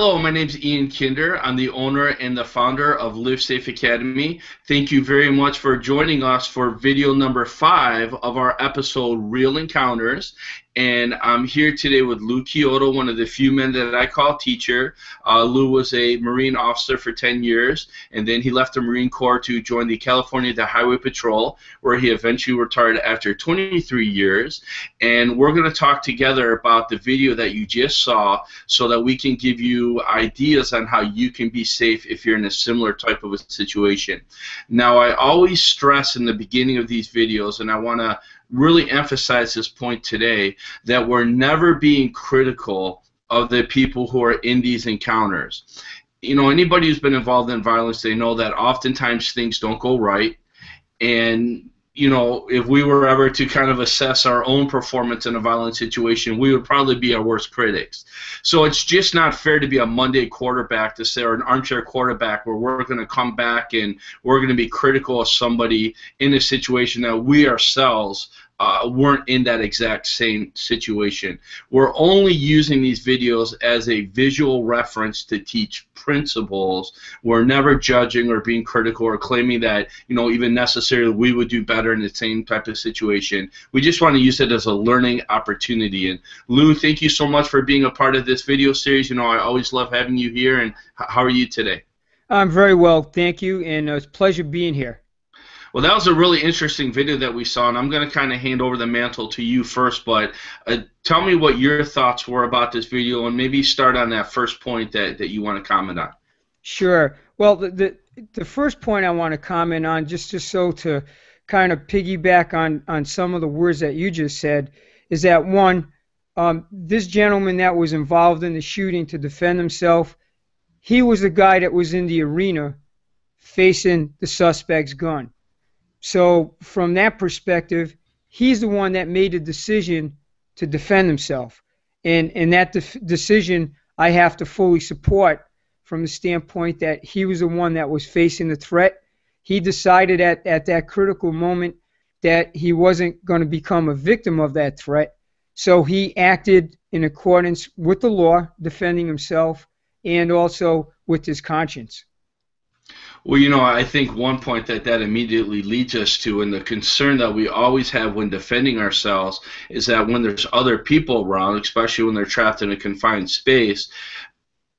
Hello, my name's Ian Kinder. I'm the owner and the founder of Live Safe Academy. Thank you very much for joining us for video number 5 of our episode, Real Encounters. And I'm here today with Lou Kyoto, one of the few men that I call teacher. Lou was a Marine officer for 10 years, and then he left the Marine Corps to join the California Highway Patrol, where he eventually retired after 23 years. And we're going to talk together about the video that you just saw so that we can give you ideas on how you can be safe if you're in a similar type of a situation. Now, I always stress in the beginning of these videos, and I want to really emphasize this point today, that we're never being critical of the people who are in these encounters. You know, anybody who's been involved in violence, they know that oftentimes things don't go right. And, you know, if we were ever to kind of assess our own performance in a violent situation, we would probably be our worst critics. So it's just not fair to be a Monday quarterback to say, or an armchair quarterback, where we're going to come back and we're going to be critical of somebody in a situation that we ourselves weren't in that exact same situation. We're only using these videos as a visual reference to teach principles. We're never judging or being critical or claiming that, you know, even necessarily we would do better in the same type of situation. We just want to use it as a learning opportunity. And Lou, thank you so much for being a part of this video series. You know, I always love having you here. And how are you today? I'm very well, thank you, and it's a pleasure being here. Well, that was a really interesting video that we saw, and I'm going to kind of hand over the mantle to you first, but tell me what your thoughts were about this video, and maybe start on that first point that you want to comment on. Sure. Well, the first point I want to comment on, just so to kind of piggyback on some of the words that you just said, is that one, this gentleman that was involved in the shooting to defend himself, he was the guy that was in the arena facing the suspect's gun. So from that perspective, he's the one that made the decision to defend himself. And that decision I have to fully support from the standpoint that he was the one that was facing the threat. He decided at that critical moment that he wasn't going to become a victim of that threat. So he acted in accordance with the law, defending himself, and also with his conscience. Well, you know, I think one point that immediately leads us to, and the concern that we always have when defending ourselves, is that when there's other people around, especially when they're trapped in a confined space,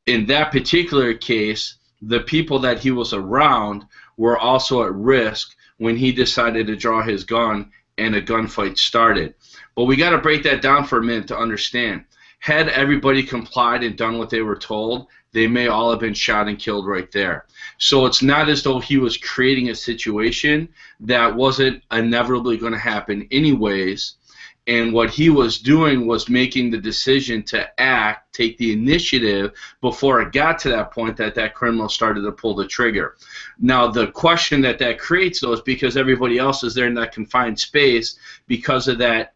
in that particular case, the people that he was around were also at risk when he decided to draw his gun and a gunfight started. But we got to break that down for a minute to understand. Had everybody complied and done what they were told, they may all have been shot and killed right there. So it's not as though he was creating a situation that wasn't inevitably going to happen anyways. And what he was doing was making the decision to act, take the initiative before it got to that point that criminal started to pull the trigger. Now, the question that creates, though, is because everybody else is there in that confined space, because of that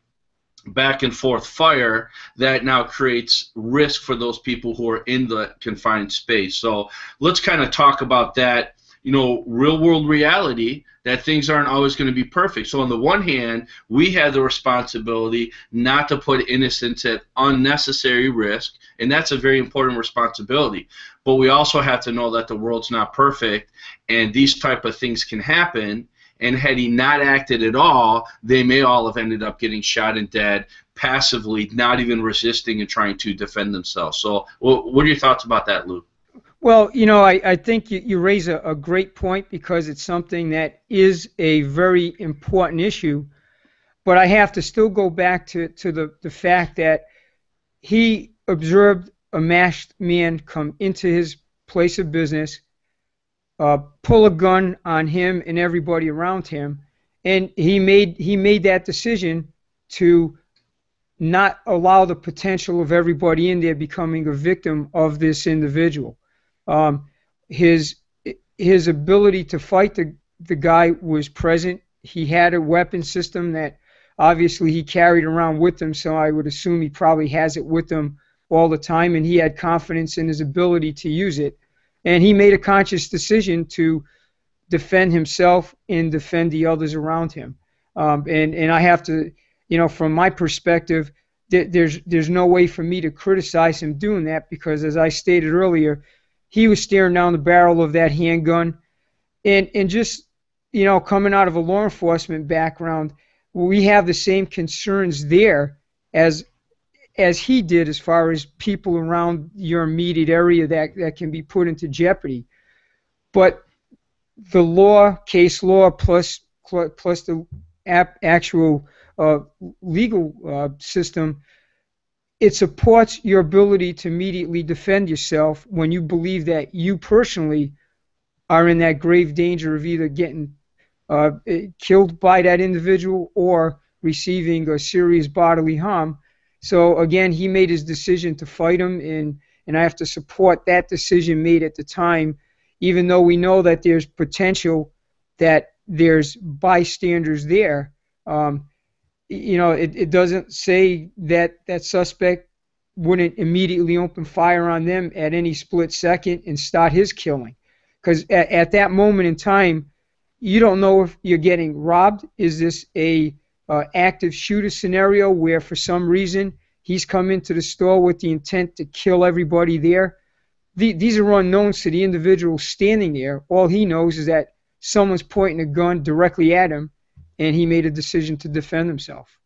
back and forth fire, that now creates risk for those people who are in the confined space. So let's kind of talk about that, you know, real world reality, that things aren't always going to be perfect. So on the one hand, we have the responsibility not to put innocents at unnecessary risk, and that's a very important responsibility. But we also have to know that the world's not perfect, and these type of things can happen. And had he not acted at all, they may all have ended up getting shot and dead passively, not even resisting and trying to defend themselves. So what are your thoughts about that, Lou? Well, you know, I think you raise a great point, because it's something that is a very important issue. But I have to still go back to the fact that he observed a masked man come into his place of business, pull a gun on him and everybody around him, and he made that decision to not allow the potential of everybody in there becoming a victim of this individual. His ability to fight the guy was present. He had a weapon system that obviously he carried around with him, so I would assume he probably has it with him all the time, and he had confidence in his ability to use it. And he made a conscious decision to defend himself and defend the others around him. And I have to, you know, from my perspective, there's no way for me to criticize him doing that, because as I stated earlier, he was staring down the barrel of that handgun, and just, coming out of a law enforcement background, we have the same concerns there as he did, as far as people around your immediate area that can be put into jeopardy. But the case law, plus the actual legal system, it supports your ability to immediately defend yourself when you believe that you personally are in that grave danger of either getting killed by that individual or receiving a serious bodily harm. So again, he made his decision to fight him, and I have to support that decision made at the time, even though we know that there's potential that there's bystanders there. It doesn't say that suspect wouldn't immediately open fire on them at any split second and start his killing. Because at that moment in time, you don't know if you're getting robbed. Is this a active shooter scenario where for some reason he's come into the store with the intent to kill everybody there? These are unknowns to the individual standing there. All he knows is that someone's pointing a gun directly at him, and he made a decision to defend himself.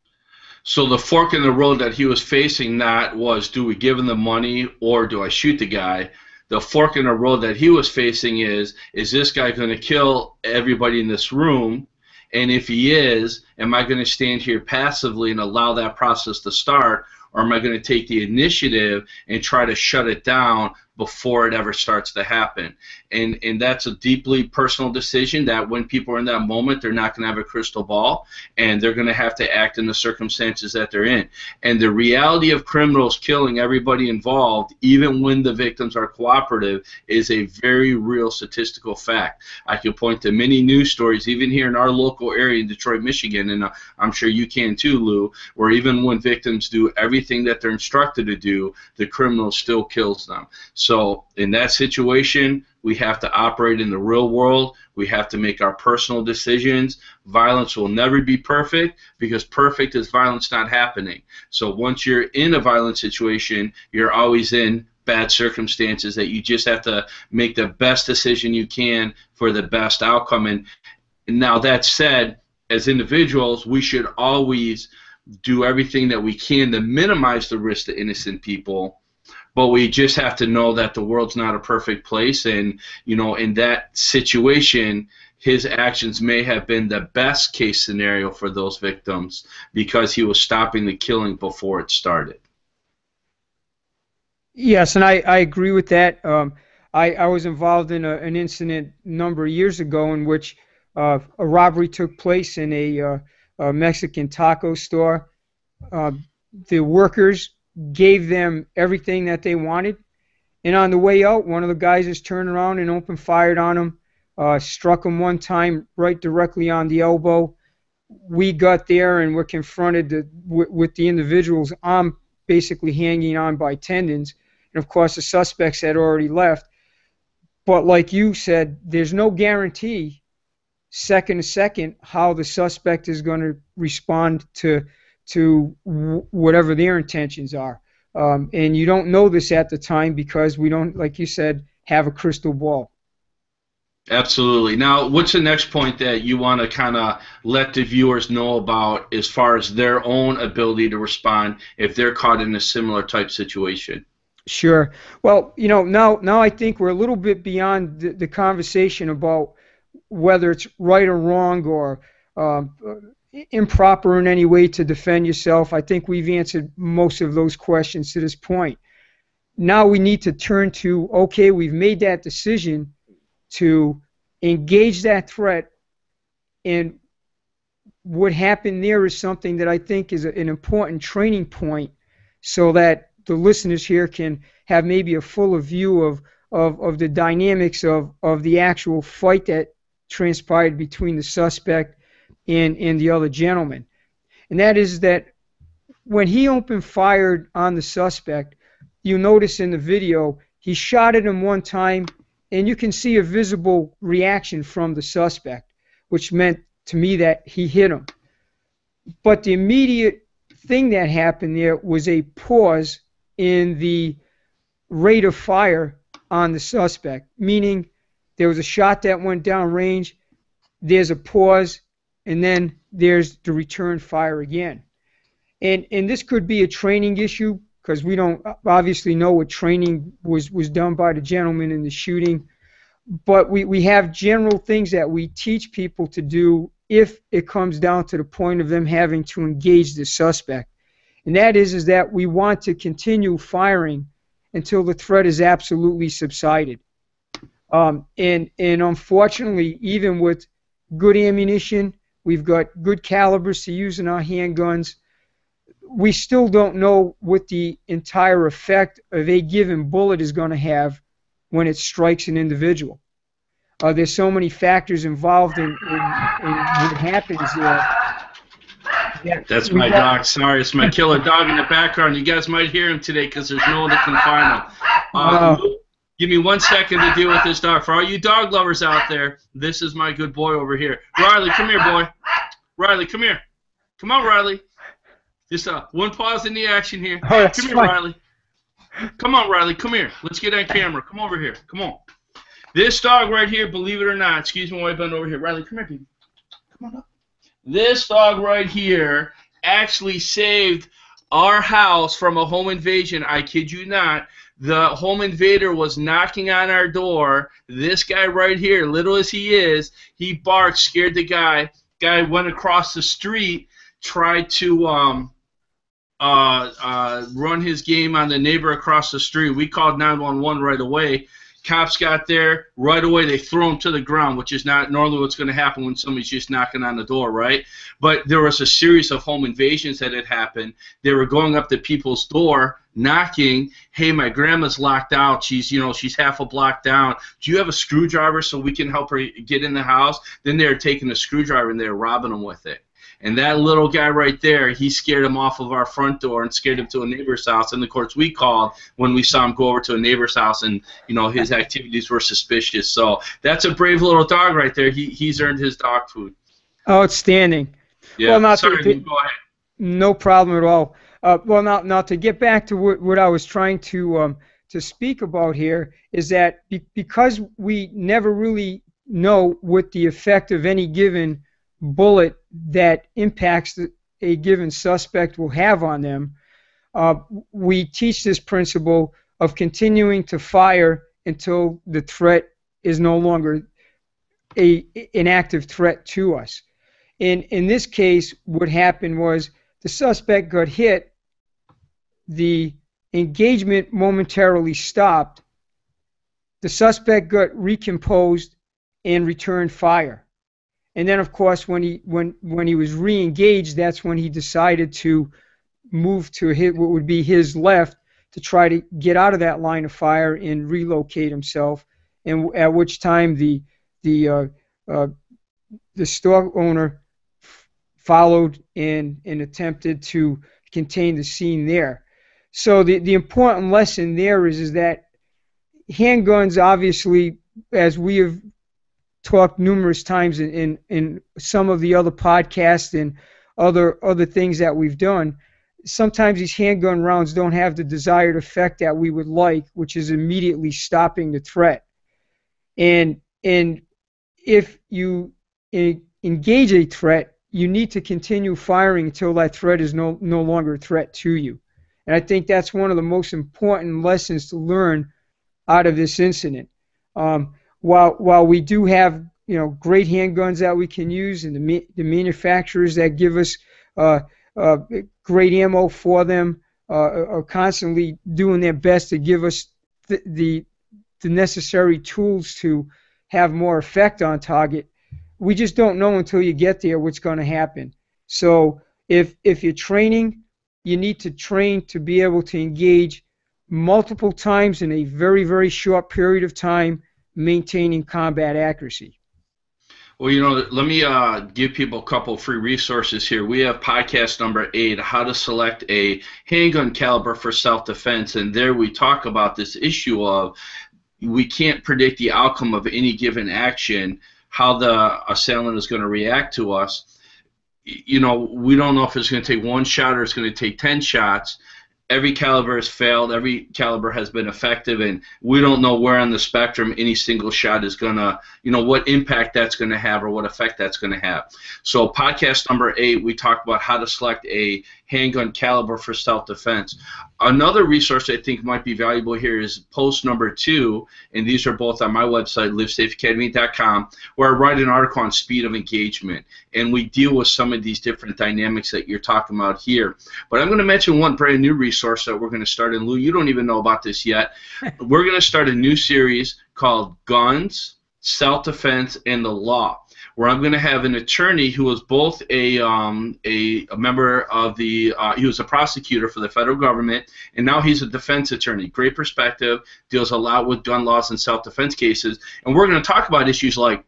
So the fork in the road that he was facing not was, do we give him the money or do I shoot the guy? The fork in the road that he was facing is this guy going to kill everybody in this room? And if he is, am I going to stand here passively and allow that process to start? Or am I going to take the initiative and try to shut it down before it ever starts to happen? And that's a deeply personal decision that when people are in that moment, they're not going to have a crystal ball, and they're going to have to act in the circumstances that they're in. And the reality of criminals killing everybody involved, even when the victims are cooperative, is a very real statistical fact. I can point to many news stories, even here in our local area in Detroit, Michigan, and I'm sure you can too, Lou, where even when victims do everything that they're instructed to do, the criminal still kills them. So in that situation, we have to operate in the real world. We have to make our personal decisions. Violence will never be perfect, because perfect is violence not happening. So once you're in a violent situation, you're always in bad circumstances that you just have to make the best decision you can for the best outcome. And now that said, as individuals, we should always do everything that we can to minimize the risk to innocent people. But we just have to know that the world's not a perfect place, and in that situation, his actions may have been the best case scenario for those victims because he was stopping the killing before it started. Yes, and I agree with that. I was involved in an incident a number of years ago in which a robbery took place in a Mexican taco store. The workers gave them everything that they wanted, and on the way out, one of the guys just turned around and opened fired on him, struck him one time right directly on the elbow. We got there and were confronted with the individual's arm basically hanging on by tendons, and of course the suspects had already left. But like you said, there's no guarantee second to second how the suspect is going to respond to whatever their intentions are. And you don't know this at the time because we don't, like you said, have a crystal ball. Absolutely. Now, what's the next point that you want to kind of let the viewers know about as far as their own ability to respond if they're caught in a similar type situation? Sure. Well, now I think we're a little bit beyond the conversation about whether it's right or wrong or improper in any way to defend yourself. I think we've answered most of those questions to this point. Now we need to turn to, okay, we've made that decision to engage that threat, and what happened there is something that I think is an important training point so that the listeners here can have maybe a fuller view of the dynamics of the actual fight that transpired between the suspect and the other gentleman. And that is that when he opened fire on the suspect, you notice in the video, he shot at him one time, and you can see a visible reaction from the suspect, which meant to me that he hit him. But the immediate thing that happened there was a pause in the rate of fire on the suspect, meaning there was a shot that went down range, there's a pause, and then there's the return fire again. And this could be a training issue because we don't obviously know what training was done by the gentleman in the shooting. But we have general things that we teach people to do if it comes down to the point of them having to engage the suspect. And that is that we want to continue firing until the threat is absolutely subsided. And unfortunately, even with good ammunition, we've got good calibers to use in our handguns, we still don't know what the entire effect of a given bullet is going to have when it strikes an individual. There's so many factors involved in what happens there. That's my dog. Sorry, it's my killer dog in the background. You guys might hear him today because there's no one that can find him. Give me 1 second to deal with this dog. For all you dog lovers out there, this is my good boy over here. Riley, come here, boy. Riley, come here. Come on, Riley. Just one pause in the action here. Oh, that's come here, fine. Riley. Come on, Riley. Come here. Let's get on camera. Come over here. Come on. This dog right here, believe it or not, excuse me while I bend over here. Riley, come here, baby. Come on up. This dog right here actually saved our house from a home invasion. I kid you not. The home invader was knocking on our door. This guy right here, little as he is, he barked, scared the guy. Guy went across the street, tried to run his game on the neighbor across the street. We called 911 right away. Cops got there right away. They throw him to the ground, which is not normally what's going to happen when somebody's just knocking on the door, right? But there was a series of home invasions that had happened. They were going up to people's door, knocking. Hey, my grandma's locked out. She's half a block down. Do you have a screwdriver so we can help her get in the house? Then they were taking the screwdriver and they were robbing them with it. And that little guy right there, he scared him off of our front door and scared him to a neighbor's house. And, of course, we called when we saw him go over to a neighbor's house and, his activities were suspicious. So that's a brave little dog right there. He's earned his dog food. Outstanding. Yeah, well, sorry, go ahead. No problem at all. Well, now to get back to what I was trying to speak about here is that because we never really know what the effect of any given bullet that impacts a given suspect will have on them, we teach this principle of continuing to fire until the threat is no longer an active threat to us. In this case, what happened was the suspect got hit, the engagement momentarily stopped, the suspect got recomposed and returned fire. And then, of course, when he was re-engaged, that's when he decided to move to what would be his left to try to get out of that line of fire and relocate himself. And at which time the store owner followed and attempted to contain the scene there. So the important lesson there is that handguns, obviously, as we have talked numerous times in some of the other podcasts and other things that we've done, sometimes these handgun rounds don't have the desired effect that we would like, which is immediately stopping the threat. And if you engage a threat, you need to continue firing until that threat is no longer a threat to you. And I think that's one of the most important lessons to learn out of this incident. While we do have great handguns that we can use, and the manufacturers that give us great ammo for them are constantly doing their best to give us the necessary tools to have more effect on target, we just don't know until you get there what's going to happen. So if you're training, you need to train to be able to engage multiple times in a very, very short period of time, maintaining combat accuracy. Well, let me give people a couple free resources here. We have podcast number 8, How to Select a Handgun Caliber for Self-Defense, and there we talk about this issue of we can't predict the outcome of any given action, how the assailant is going to react to us. we don't know if it's going to take one shot or it's going to take 10 shots. Every caliber has failed. Every caliber has been effective, and we don't know where on the spectrum any single shot is going to, what impact that's going to have or what effect that's going to have. So podcast number 8, we talked about how to select a handgun caliber for self-defense. Another resource I think might be valuable here is post number 2, and these are both on my website, livesafeacademy.com, where I write an article on speed of engagement, and we deal with some of these different dynamics that you're talking about here. But I'm going to mention one brand new resource that we're going to start, and Lou, you don't even know about this yet. We're going to start a new series called Guns, Self-Defense, and the Law, where I'm going to have an attorney who was both a member of the, he was a prosecutor for the federal government, and now he's a defense attorney. Great perspective, deals a lot with gun laws and self-defense cases, and we're going to talk about issues like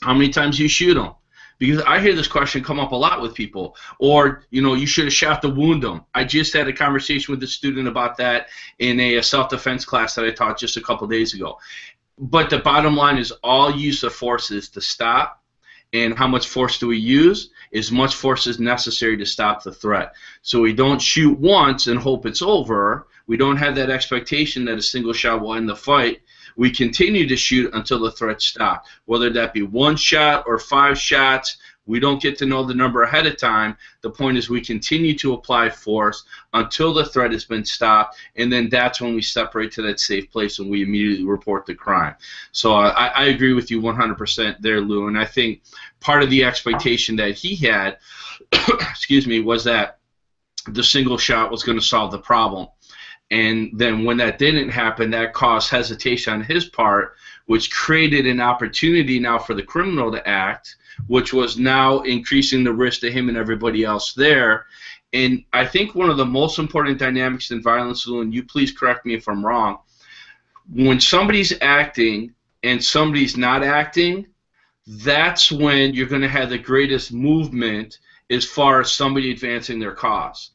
how many times you shoot them. Because I hear this question come up a lot with people. Or, you should have shot to wound them. I just had a conversation with a student about that in a self-defense class that I taught just a couple days ago. But the bottom line is all use of force is to stop. And how much force do we use? As much force is necessary to stop the threat. So we don't shoot once and hope it's over. We don't have that expectation that a single shot will end the fight. We continue to shoot until the threat stops. Whether that be 1 shot or 5 shots, we don't get to know the number ahead of time. The point is we continue to apply force until the threat has been stopped, and then that's when we separate to that safe place and we immediately report the crime. So I agree with you 100% there, Lou, and I think part of the expectation that he had excuse me, was that the single shot was going to solve the problem. And then when that didn't happen, that caused hesitation on his part, which created an opportunity now for the criminal to act, which was now increasing the risk to him and everybody else there. And I think one of the most important dynamics in violence, Lou, and you please correct me if I'm wrong, when somebody's acting and somebody's not acting, that's when you're going to have the greatest movement as far as somebody advancing their cause.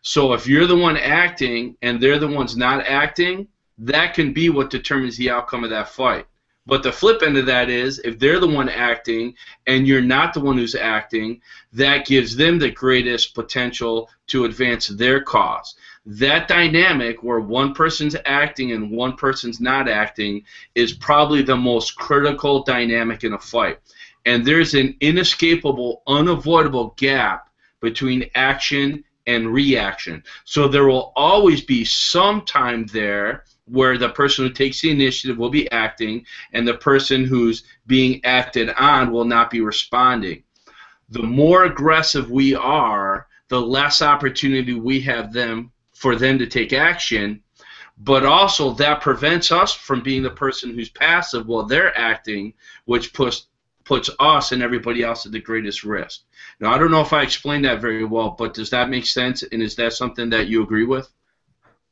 So if you're the one acting and they're the ones not acting, that can be what determines the outcome of that fight. But the flip end of that is if they're the one acting and you're not the one who's acting, that gives them the greatest potential to advance their cause. That dynamic where one person's acting and one person's not acting is probably the most critical dynamic in a fight. And there's an inescapable, unavoidable gap between action and reaction. So there will always be some time there where the person who takes the initiative will be acting and the person who's being acted on will not be responding. The more aggressive we are, the less opportunity we have for them to take action, but also that prevents us from being the person who's passive while they're acting, which puts us and everybody else at the greatest risk. Now, I don't know if I explained that very well, but does that make sense, and is that something that you agree with?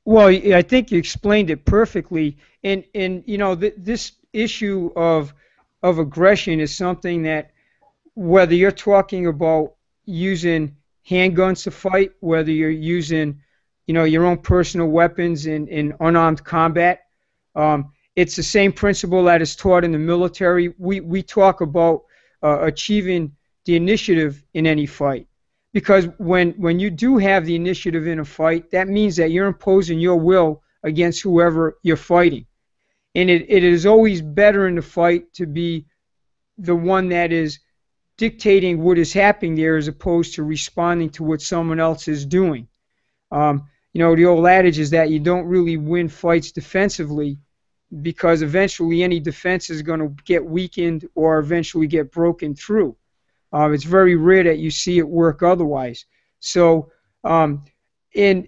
Well, I think you explained it perfectly, and this issue of aggression is something that whether you're talking about using handguns to fight, whether you're using your own personal weapons in unarmed combat, it's the same principle that is taught in the military. We talk about achieving the initiative in any fight. Because when you do have the initiative in a fight, that means that you're imposing your will against whoever you're fighting. And it is always better in the fight to be the one that is dictating what is happening there as opposed to responding to what someone else is doing. The old adage is that you don't really win fights defensively because eventually any defense is going to get weakened or eventually get broken through. It's very rare that you see it work otherwise. So in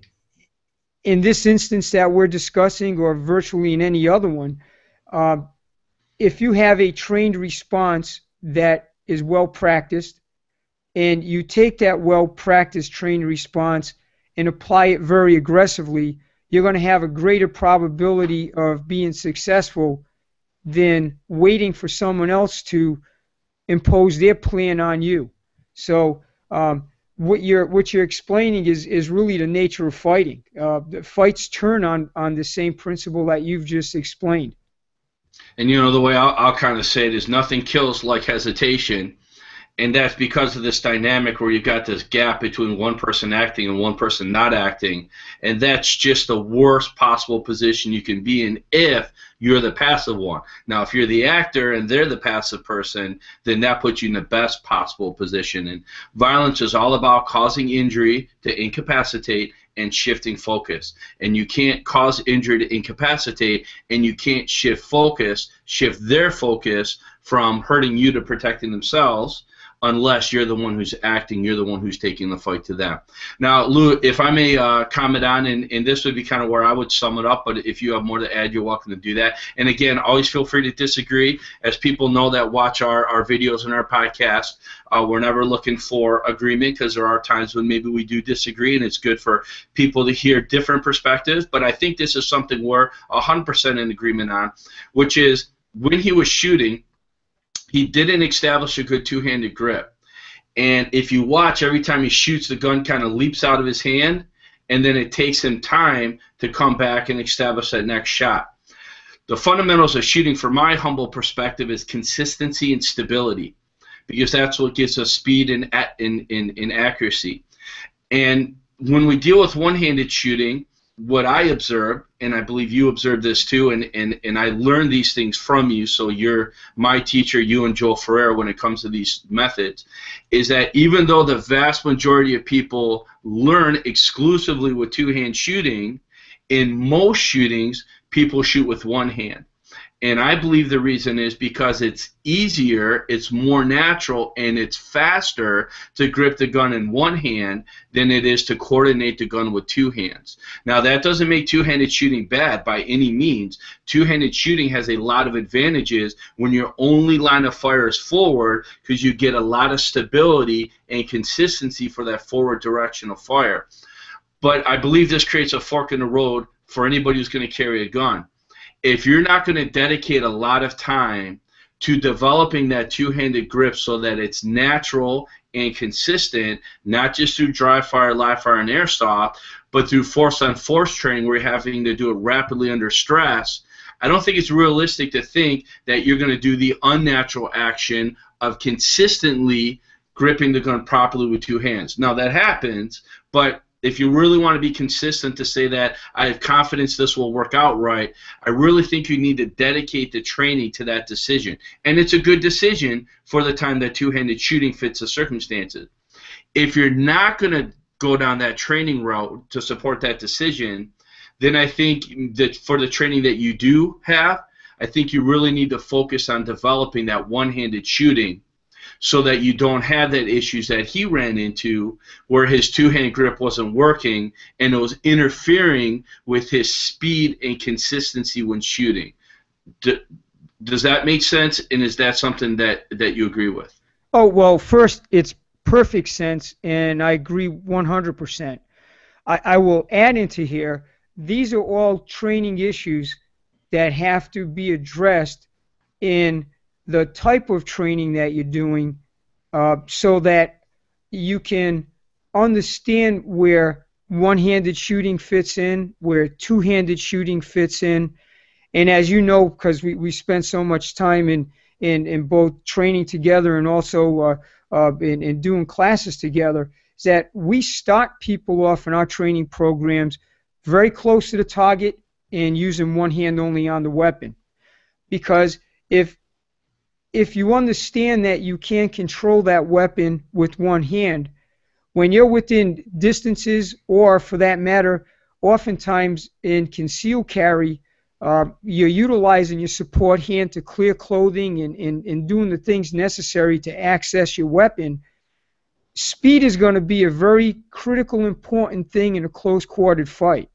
this instance that we're discussing, or virtually in any other one, if you have a trained response that is well practiced, and you take that well practiced trained response and apply it very aggressively, you're going to have a greater probability of being successful than waiting for someone else to impose their plan on you. So what you're explaining is really the nature of fighting. The fights turn on the same principle that you've just explained. And the way I'll kind of say it is nothing kills like hesitation. And that's because of this dynamic where you've got this gap between one person acting and one person not acting. And that's just the worst possible position you can be in if you're the passive one. Now, if you're the actor and they're the passive person, then that puts you in the best possible position. And violence is all about causing injury to incapacitate and shifting focus. And you can't cause injury to incapacitate, and you can't shift their focus from hurting you to protecting themselves, unless you're the one who's acting, you're the one who's taking the fight to them. Now, Lou, if I may comment on, and this would be kind of where I would sum it up, but if you have more to add, you're welcome to do that. And again, always feel free to disagree. As people know that watch our videos and our podcast, we're never looking for agreement, because there are times when maybe we do disagree, and it's good for people to hear different perspectives. But I think this is something we're 100% in agreement on, which is when he was shooting, he didn't establish a good two-handed grip. And if you watch, every time he shoots, the gun kind of leaps out of his hand, and then it takes him time to come back and establish that next shot. The fundamentals of shooting, from my humble perspective, is consistency and stability, because that's what gives us speed and accuracy. And when we deal with one-handed shooting, what I observe, and I believe you observed this too, and I learned these things from you, so you're my teacher, you and Joel Ferreira, when it comes to these methods, is that even though the vast majority of people learn exclusively with two-hand shooting, in most shootings, people shoot with one hand. And I believe the reason is because it's easier, it's more natural, and it's faster to grip the gun in one hand than it is to coordinate the gun with two hands. Now, that doesn't make two-handed shooting bad by any means. Two-handed shooting has a lot of advantages when your only line of fire is forward, because you get a lot of stability and consistency for that forward direction of fire. But I believe this creates a fork in the road for anybody who's going to carry a gun. If you're not going to dedicate a lot of time to developing that two-handed grip so that it's natural and consistent, not just through dry fire, live fire, and airsoft, but through force-on-force training where you're having to do it rapidly under stress, I don't think it's realistic to think that you're going to do the unnatural action of consistently gripping the gun properly with two hands. Now, that happens, but if you really want to be consistent to say that I have confidence this will work out right, I really think you need to dedicate the training to that decision. And it's a good decision for the time that two-handed shooting fits the circumstances. If you're not going to go down that training route to support that decision, then I think that for the training that you do have, I think you really need to focus on developing that one-handed shooting, so that you don't have that issues that he ran into where his two-hand grip wasn't working and it was interfering with his speed and consistency when shooting. Does that make sense, and is that something that you agree with? Oh, well, first, it's perfect sense, and I agree 100%. I will add into here, these are all training issues that have to be addressed in the type of training that you're doing, so that you can understand where one-handed shooting fits in, where two-handed shooting fits in. And as you know, because we spend so much time in both training together and also in doing classes together, is that we start people off in our training programs very close to the target and using one hand only on the weapon. Because if you understand that you can control that weapon with one hand, when you're within distances, or for that matter, oftentimes in concealed carry, you're utilizing your support hand to clear clothing and doing the things necessary to access your weapon. Speed is going to be a very critical, important thing in a close-quartered fight,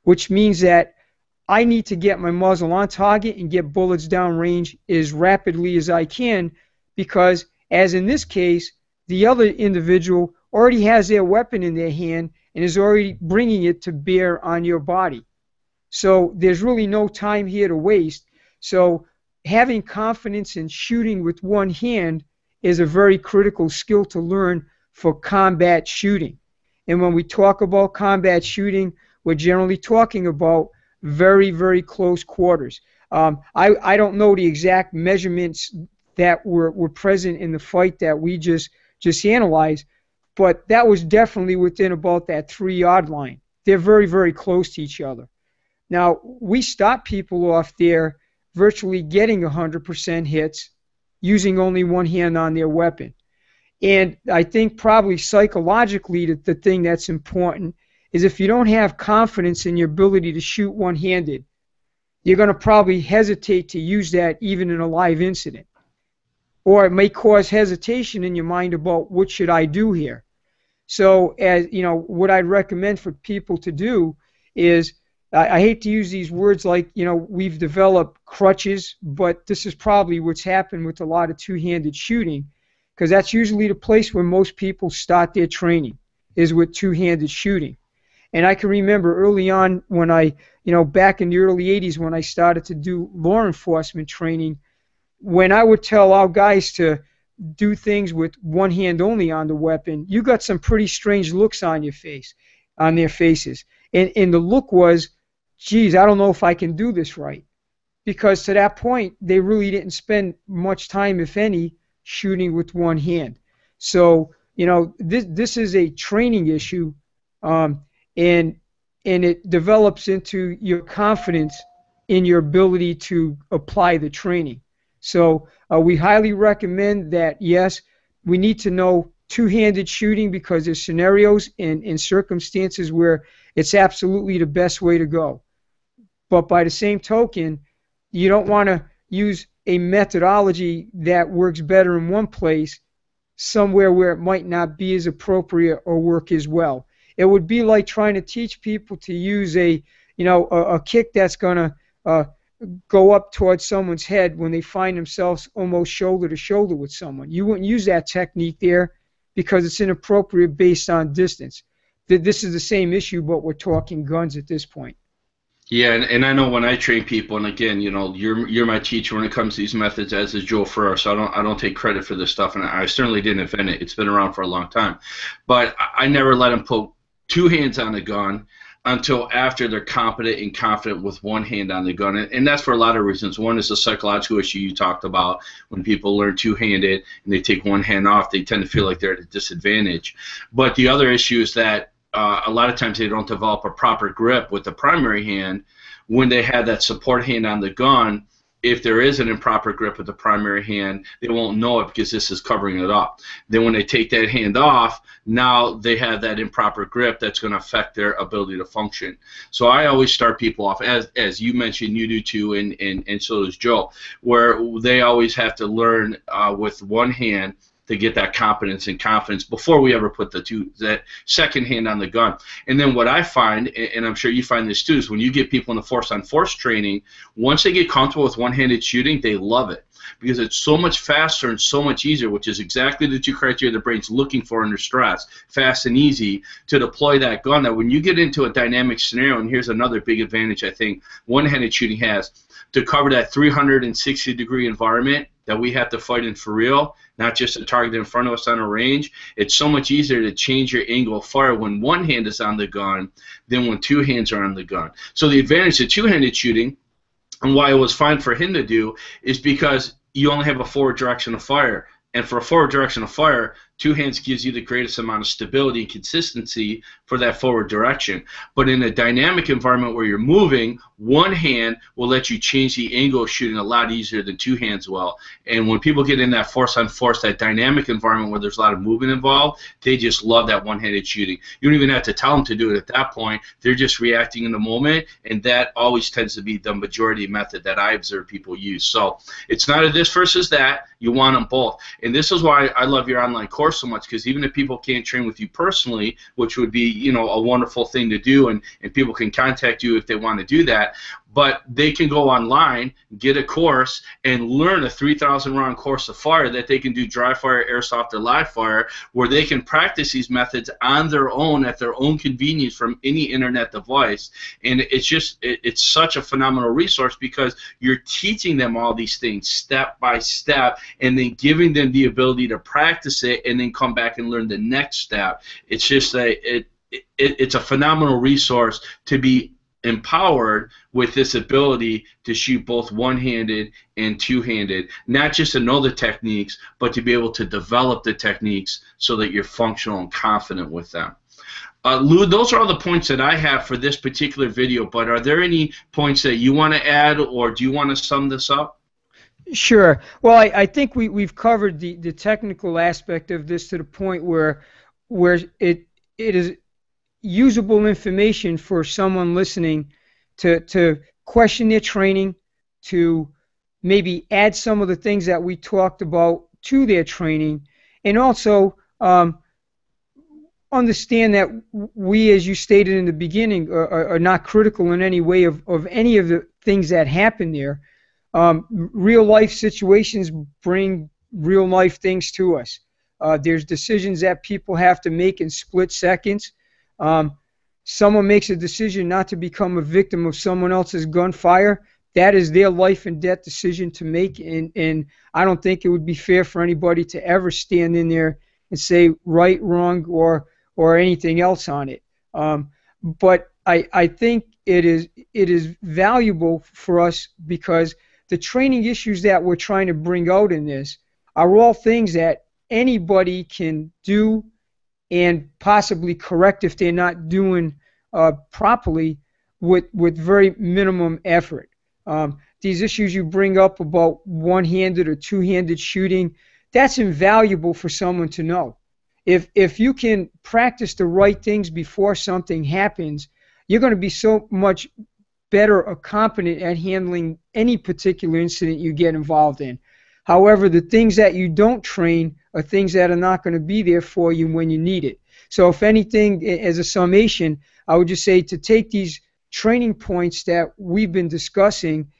which means that I need to get my muzzle on target and get bullets down range as rapidly as I can, because, as in this case, the other individual already has their weapon in their hand and is already bringing it to bear on your body. So there's really no time here to waste. So having confidence in shooting with one hand is a very critical skill to learn for combat shooting. And when we talk about combat shooting, we're generally talking about very, very close quarters. I don't know the exact measurements that were present in the fight that we just analyzed, but that was definitely within about that 3-yard line. They're very, very close to each other. Now, we stopped people off there virtually getting 100% hits using only one hand on their weapon. And I think probably psychologically the thing that's important is if you don't have confidence in your ability to shoot one-handed, you're going to probably hesitate to use that even in a live incident. Or it may cause hesitation in your mind about what should I do here. So, as you know, what I'd recommend for people to do is, I hate to use these words like, we've developed crutches, but this is probably what's happened with a lot of two-handed shooting, because that's usually the place where most people start their training, is with two-handed shooting. And I can remember early on when back in the early 80s when I started to do law enforcement training, when I would tell our guys to do things with one hand only on the weapon, you got some pretty strange looks on their faces. And the look was, geez, I don't know if I can do this right. Because to that point, they really didn't spend much time, if any, shooting with one hand. So, this is a training issue, and it develops into your confidence in your ability to apply the training. So we highly recommend that, yes, we need to know two-handed shooting because there's scenarios and circumstances where it's absolutely the best way to go. But by the same token, you don't want to use a methodology that works better in one place somewhere where it might not be as appropriate or work as well. It would be like trying to teach people to use a kick that's going to go up towards someone's head when they find themselves almost shoulder to shoulder with someone. You wouldn't use that technique there because it's inappropriate based on distance. This is the same issue, but we're talking guns at this point. Yeah, and I know when I train people, and again, you're my teacher when it comes to these methods, as is Joe Ferrer, so I don't take credit for this stuff, and I certainly didn't invent it. It's been around for a long time. But I never let them put two hands on the gun until after they're competent and confident with one hand on the gun. And that's for a lot of reasons. One is the psychological issue you talked about. When people learn two-handed and they take one hand off, they tend to feel like they're at a disadvantage. But the other issue is that a lot of times they don't develop a proper grip with the primary hand when they have that support hand on the gun. If there is an improper grip with the primary hand, they won't know it because this is covering it up. Then when they take that hand off, now they have that improper grip that's going to affect their ability to function. So I always start people off, as you mentioned, you do too, and so does Joe, where they always have to learn with one hand to get that competence and confidence before we ever put that second hand on the gun. And then what I find, and I'm sure you find this too, is when you get people in the force-on-force training, once they get comfortable with one-handed shooting, they love it because it's so much faster and so much easier, which is exactly the two criteria the brain's looking for under stress, fast and easy to deploy that gun, that when you get into a dynamic scenario, and here's another big advantage I think one-handed shooting has, to cover that 360-degree environment that we have to fight in for real, not just a target in front of us on a range. It's so much easier to change your angle of fire when one hand is on the gun than when two hands are on the gun. So the advantage of two-handed shooting, and why it was fine for him to do, is because you only have a forward direction of fire. And for a forward direction of fire, two hands gives you the greatest amount of stability and consistency for that forward direction. But in a dynamic environment where you're moving, one hand will let you change the angle of shooting a lot easier than two hands will. And when people get in that force-on-force, that dynamic environment where there's a lot of movement involved, they just love that one-handed shooting. You don't even have to tell them to do it at that point. They're just reacting in the moment, and that always tends to be the majority method that I observe people use. So it's not a this versus that. You want them both. And this is why I love your online course so much, because even if people can't train with you personally, which would be a wonderful thing to do, and people can contact you if they want to do that, but they can go online, get a course, and learn a 3,000 round course of fire that they can do dry fire, airsoft, or live fire, where they can practice these methods on their own at their own convenience from any internet device. And it's such a phenomenal resource because you're teaching them all these things step by step and then giving them the ability to practice it and then come back and learn the next step. It's just it's a phenomenal resource to be empowered with this ability to shoot both one-handed and two-handed, not just to know the techniques, but to be able to develop the techniques so that you're functional and confident with them. Lou, those are all the points that I have for this particular video, but are there any points that you want to add, or do you want to sum this up? Sure. Well, I think we've covered the technical aspect of this to the point where it is usable information for someone listening to question their training, to maybe add some of the things that we talked about to their training, and also understand that we, as you stated in the beginning, are not critical in any way of any of the things that happen there. Real life situations bring real life things to us. There's decisions that people have to make in split seconds. Someone makes a decision not to become a victim of someone else's gunfire. That is their life and death decision to make, and I don't think it would be fair for anybody to ever stand in there and say right, wrong, or anything else on it. But I think it is valuable for us because the training issues that we're trying to bring out in this are all things that anybody can do and possibly correct if they're not doing properly with very minimum effort. These issues you bring up about one-handed or two-handed shooting, that's invaluable for someone to know. If you can practice the right things before something happens, you're going to be so much better or competent at handling any particular incident you get involved in. However, the things that you don't train are things that are not going to be there for you when you need it. So if anything, as a summation, I would just say to take these training points that we've been discussing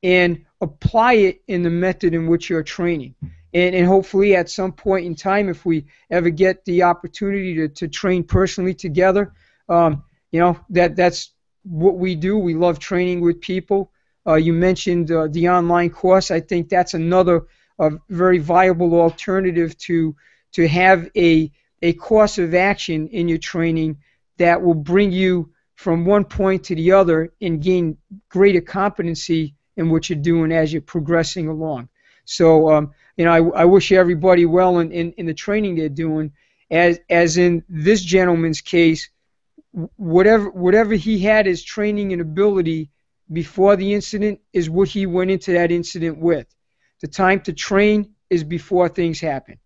and apply it in the method in which you're training. And hopefully at some point in time, if we ever get the opportunity to train personally together, that's what we do. We love training with people. You mentioned the online course. I think that's another very viable alternative to have a course of action in your training that will bring you from one point to the other and gain greater competency in what you're doing as you're progressing along. So, I wish everybody well in the training they're doing. As in this gentleman's case, whatever he had as training and ability before the incident is what he went into that incident with. The time to train is before things happen.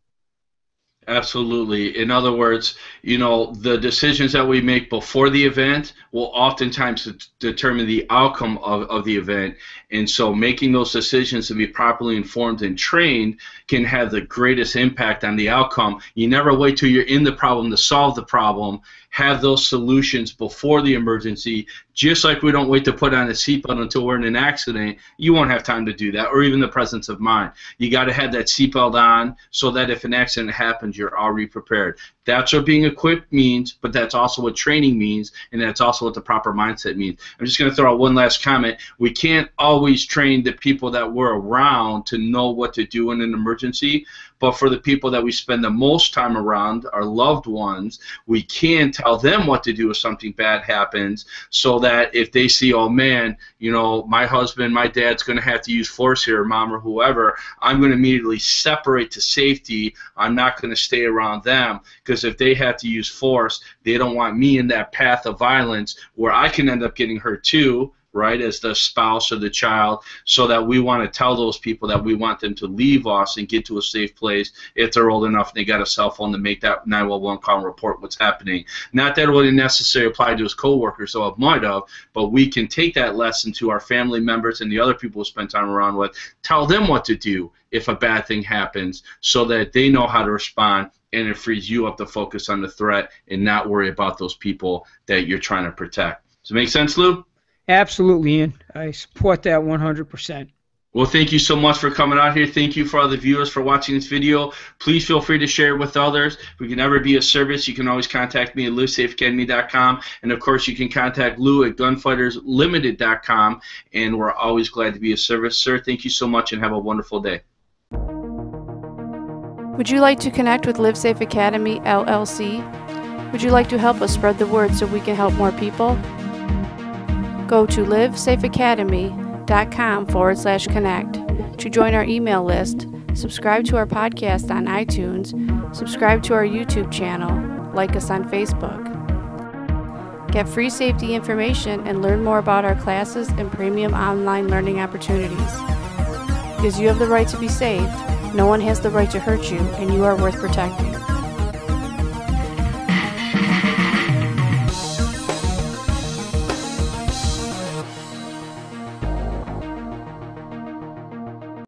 Absolutely. In other words, the decisions that we make before the event will oftentimes determine the outcome of the event. And so making those decisions to be properly informed and trained can have the greatest impact on the outcome. You never wait till you're in the problem to solve the problem. Have those solutions before the emergency. Just like we don't wait to put on a seatbelt until we're in an accident, you won't have time to do that, or even the presence of mind. You got to have that seatbelt on so that if an accident happens, you're already prepared. That's what being equipped means, but that's also what training means, and that's also what the proper mindset means. I'm just going to throw out one last comment. We can't always train the people that we're around to know what to do in an emergency, but for the people that we spend the most time around, our loved ones, we can tell them what to do if something bad happens, so that if they see, oh man, my husband, my dad's going to have to use force here, mom or whoever, I'm going to immediately separate to safety. I'm not going to stay around them, because if they have to use force, they don't want me in that path of violence where I can end up getting hurt too, right, as the spouse or the child. So that we want to tell those people that we want them to leave us and get to a safe place if they're old enough and they got a cell phone to make that 911 call and report what's happening. Not that it wouldn't necessarily apply to his coworkers, so it might have, but we can take that lesson to our family members and the other people we spend time around with, tell them what to do if a bad thing happens so that they know how to respond, and it frees you up to focus on the threat and not worry about those people that you're trying to protect. Does it make sense, Lou? Absolutely, Ian. I support that 100%. Well, thank you so much for coming out here. Thank you for all the viewers for watching this video. Please feel free to share it with others. If we can ever be of service, you can always contact me at livesafeacademy.com. And, of course, you can contact Lou at gunfighterslimited.com. And we're always glad to be of service. Sir, thank you so much and have a wonderful day. Would you like to connect with Live Safe Academy, LLC? Would you like to help us spread the word so we can help more people? Go to livesafeacademy.com/connect to join our email list, subscribe to our podcast on iTunes, subscribe to our YouTube channel, like us on Facebook. Get free safety information and learn more about our classes and premium online learning opportunities. Because you have the right to be safe, no one has the right to hurt you, and you are worth protecting.